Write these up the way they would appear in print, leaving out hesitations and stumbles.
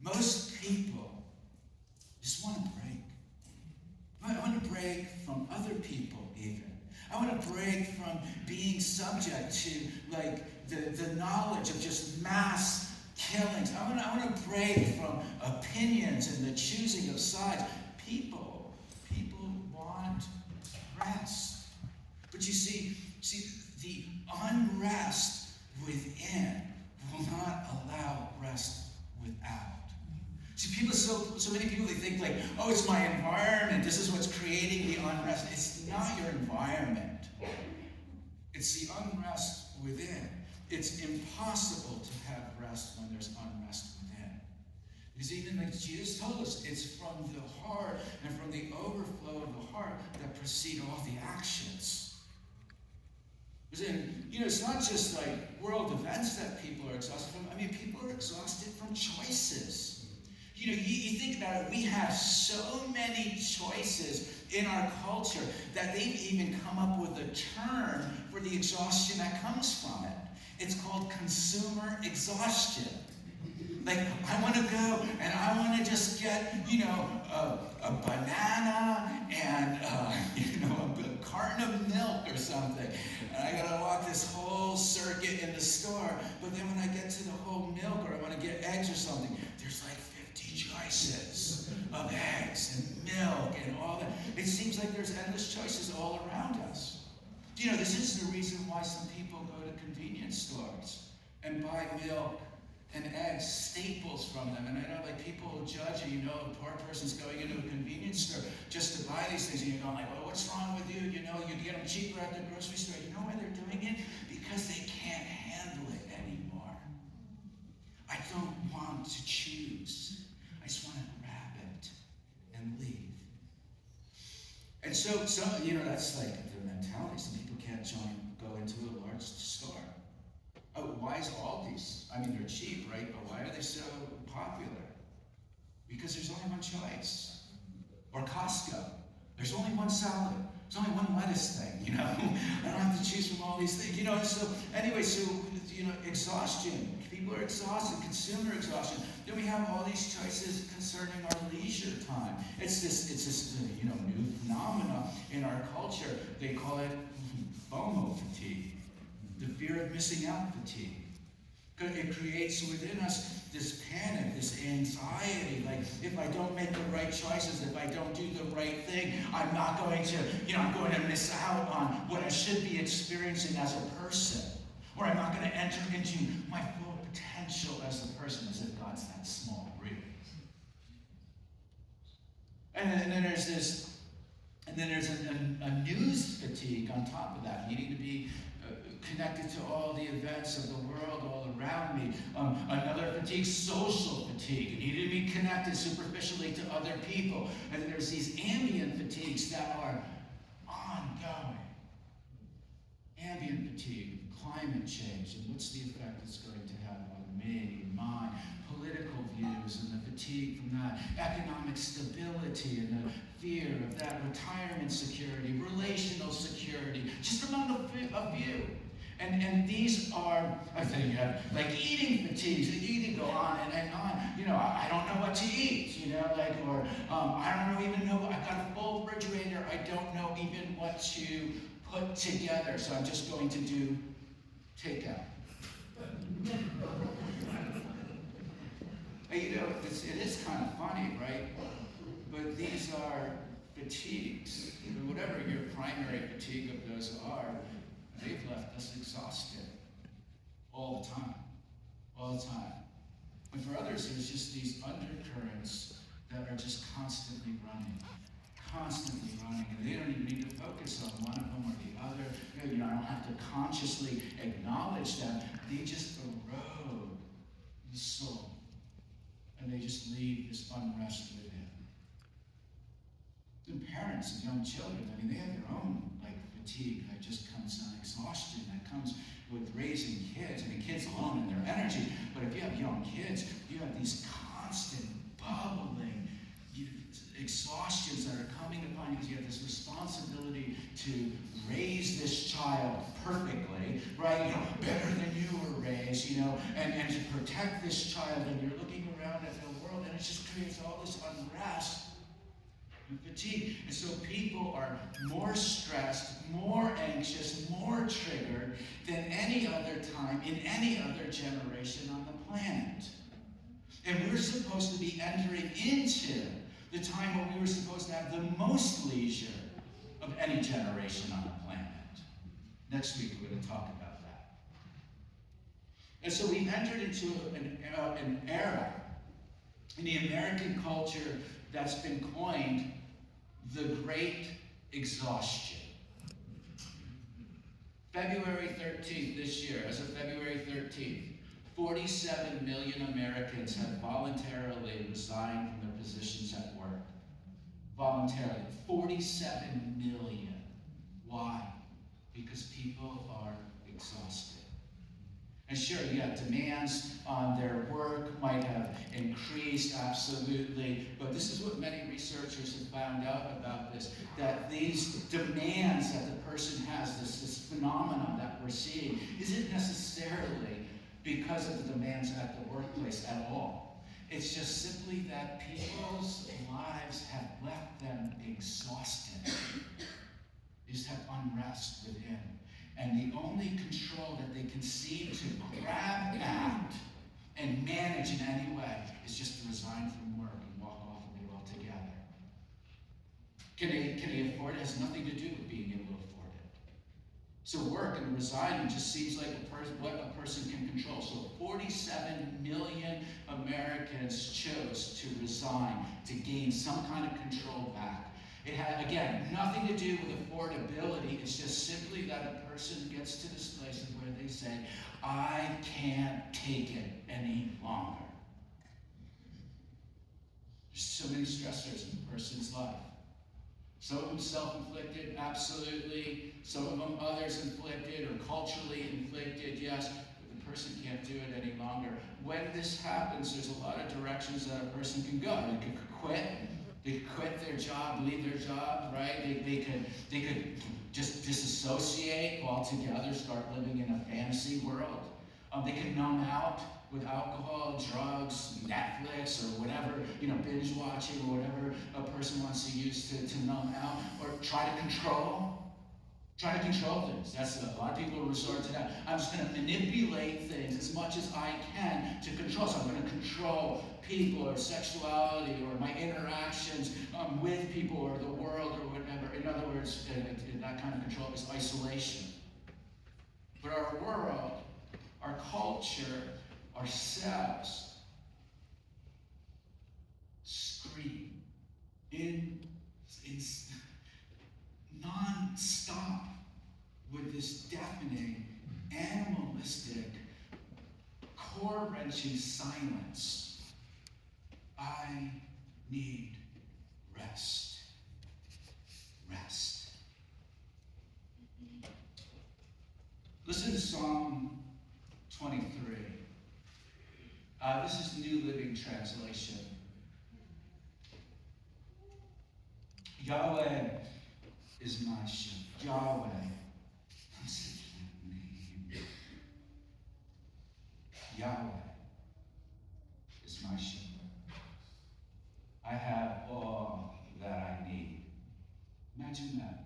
Most people just want to break. I want to break from other people even. I want to break from being subject to the knowledge of just mass killings. I want to break from opinions and the choosing of sides. People want rest. But you see, the unrest within will not allow rest without. See, so many people, they think oh, it's my environment. This is what's creating the unrest. It's not your environment. It's the unrest within. It's impossible to have rest when there's unrest within. Because even like Jesus told us, it's from the heart and from the overflow of the heart that proceed all the actions. Because it's not just world events that people are exhausted from. I mean, people are exhausted from choices. You think about it, we have so many choices in our culture that they've even come up with a term for the exhaustion that comes from it. It's called consumer exhaustion. I want to go and I want to just get, a banana and, a carton of milk or something. And I got to walk this whole circuit in the store. But then when I get to the whole milk or I want to get eggs or something, there's 50 choices of eggs and milk and all that. It seems like there's endless choices all around us. This is the reason why some people go to convenience stores and buy milk and eggs, staples from them. And I know people will judge you, a poor person's going into a convenience store just to buy these things. And you're going well, what's wrong with you? You get them cheaper at the grocery store. You know why they're doing it? Because they can't handle it anymore. I don't want to choose. I just want to grab it and leave. And so that's the mentality. Some people can't go into a large store. Oh, why is Aldi's? I mean, they're cheap, right? But why are they so popular? Because there's only one choice. Or Costco. There's only one salad. There's only one lettuce thing, I don't have to choose from all these things, exhaustion. People are exhausted, consumer exhaustion. Then we have all these choices concerning our leisure time. It's this new phenomenon in our culture. They call it FOMO fatigue. The fear of missing out fatigue. It creates within us this panic, this anxiety, if I don't make the right choices, if I don't do the right thing, I'm not going to, I'm going to miss out on what I should be experiencing as a person. Or I'm not going to enter into my full potential as a person, as if God's that small, really. And then there's a news fatigue on top of that, needing to be connected to all the events of the world all around me. Another fatigue, social fatigue. You need to be connected superficially to other people. And then there's these ambient fatigues that are ongoing. Ambient fatigue, climate change, and what's the effect it's going to have on me, mine, political views, and the fatigue from that, economic stability, and the fear of that, retirement security, relational security, just among a few. And these are, I think, eating fatigues. You can go on and on. I don't know what to eat, or I don't even know, I've got a full refrigerator. I don't know even what to put together, so I'm just going to do takeout. It is kind of funny, right? But these are fatigues. Whatever your primary fatigue of those are, they've left us exhausted all the time. All the time. And for others, there's just these undercurrents that are just constantly running. And they don't even need to focus on one of them or the other. I don't have to consciously acknowledge them. They just erode the soul. And they just leave this unrest within. The parents of young children, they have their own fatigue that just comes on, exhaustion that comes with raising kids. Kids alone and their energy. But if you have young kids, you have these constant bubbling exhaustions that are coming upon you because you have this responsibility to raise this child perfectly, right? Better than you were raised, and to protect this child. And you're looking around at the world it just creates all this unrest and fatigue. And so people are more stressed, more anxious, more triggered than any other time in any other generation on the planet. And we're supposed to be entering into the time when we were supposed to have the most leisure of any generation on the planet. Next week we're going to talk about that. And so we've entered into an era in the American culture that's been coined the Great Exhaustion. February 13th this year, as of February 13th, 47 million Americans have voluntarily resigned from their positions at work. Voluntarily. 47 million. Why? Because people are exhausted. And sure, yeah, demands on their work might have increased, absolutely, but this is what many researchers have found out about this, that these demands that the person has, this phenomenon that we're seeing, isn't necessarily because of the demands at the workplace at all. It's just simply that people's lives have left them exhausted. They just have unrest within. And the only control that they can seem to grab at and manage in any way is just to resign from work and walk off of it altogether. Can they afford it? It has nothing to do with being able to afford it. So work and resigning just seems like what a person can control. So 47 million Americans chose to resign to gain some kind of control back. It had, again, nothing to do with affordability. It's just simply that a person gets to this place where they say, I can't take it any longer. There's so many stressors in a person's life. Some of them self-inflicted, absolutely. Some of them others inflicted or culturally inflicted, yes. But the person can't do it any longer. When this happens, there's a lot of directions that a person can go. They could quit. They could quit their job, leave their job, right? They could just disassociate altogether, start living in a fantasy world. They could numb out with alcohol, drugs, Netflix, or whatever, binge watching, or whatever a person wants to use to numb out, or try to control things. That's a lot of people resort to that. I'm just going to manipulate things as much as I can to control. So I'm going to control people or sexuality or my interactions with people or the world or whatever. In other words, that kind of control is isolation. But our world, our culture, ourselves scream in non-stop with this deafening, animalistic, core-wrenching silence. I need rest. Rest. Listen to Psalm 23. This is New Living Translation. Yahweh is my shepherd. Yahweh. That's such a name. Yahweh is my shepherd. I have all that I need. Imagine that.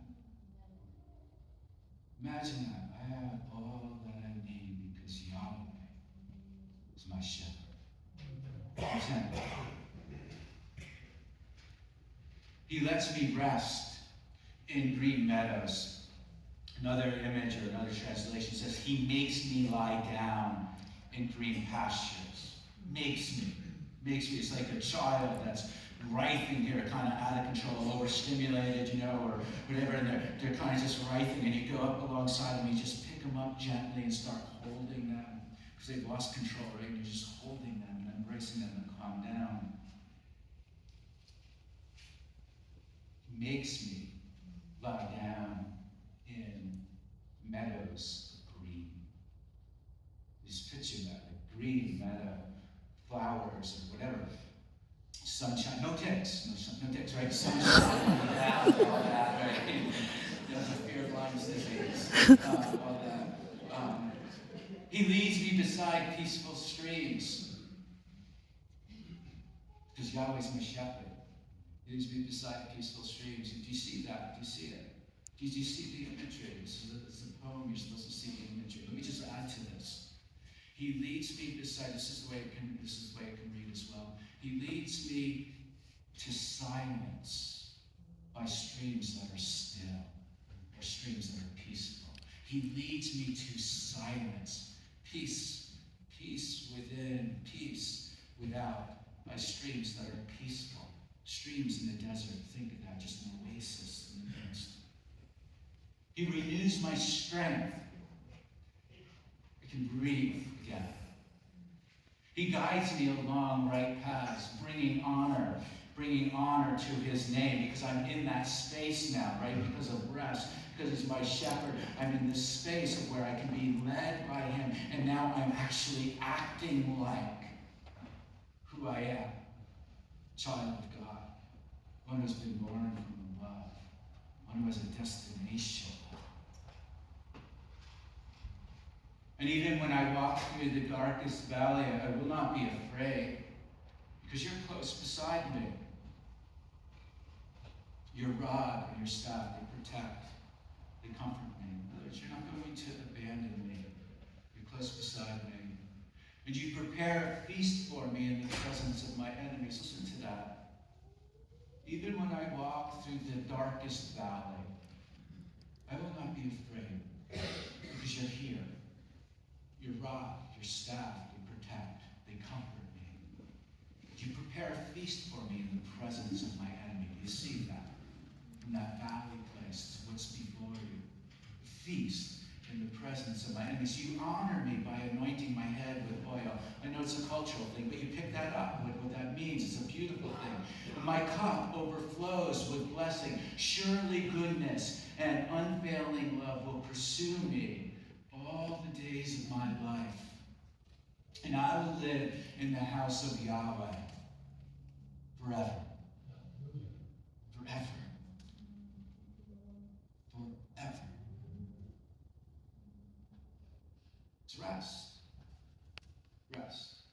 Imagine that. I have all that I need because Yahweh is my shepherd. 10. He lets me rest in green meadows. Another image or another translation says, he makes me lie down in green pastures. Makes me. It's like a child that's writhing here, kind of out of control, overstimulated, or whatever, and they're kind of just writhing, and you go up alongside them, you just pick them up gently and start holding them, because they've lost control, right? And you're just holding them and embracing them and calm down. Makes me lie down in meadows of green. Just picture that, like green meadow, flowers, or whatever. Sunshine, no ticks, right? Sunshine, all that, right? That's a fear of Lyme disease, all that. He leads me beside peaceful streams. Because Yahweh's my shepherd. He leads me beside peaceful streams. Do you see that? Do you see it? Do you see the imagery? This is a poem. You're supposed to see the imagery. Let me just add to this. He leads me beside. This is the way it can read as well. He leads me to silence by streams that are still, or streams that are peaceful. He leads me to silence, peace, peace within, peace without, by streams that are peaceful. Streams in the desert, think of that, just an oasis in the midst. He renews my strength. I can breathe again. He guides me along right paths, bringing honor to his name, because I'm in that space now, right? Because of rest, because he's my shepherd. I'm in this space of where I can be led by him, and now I'm actually acting like who I am, child of God, one who's been born from above, one who has a destination. And even when I walk through the darkest valley, I will not be afraid, because you're close beside me. Your rod and your staff, they protect, they comfort me. In other words, you're not going to abandon me. You're close beside me. And you prepare a feast for me in the presence of my enemies. Listen to that. Even when I walk through the darkest valley, I will not be afraid, because you're here. Your rod, your staff, they protect, they comfort me. You prepare a feast for me in the presence of my enemy. You see that? From that valley place, what's before you. A feast in the presence of my enemies. You honor me by anointing my head with oil. I know it's a cultural thing, but you pick that up, what that means. It's a beautiful thing. My cup overflows with blessing. Surely goodness and unfailing love will pursue me all the days of my life. And I will live in the house of Yahweh forever. Forever. Forever. It's rest. Rest.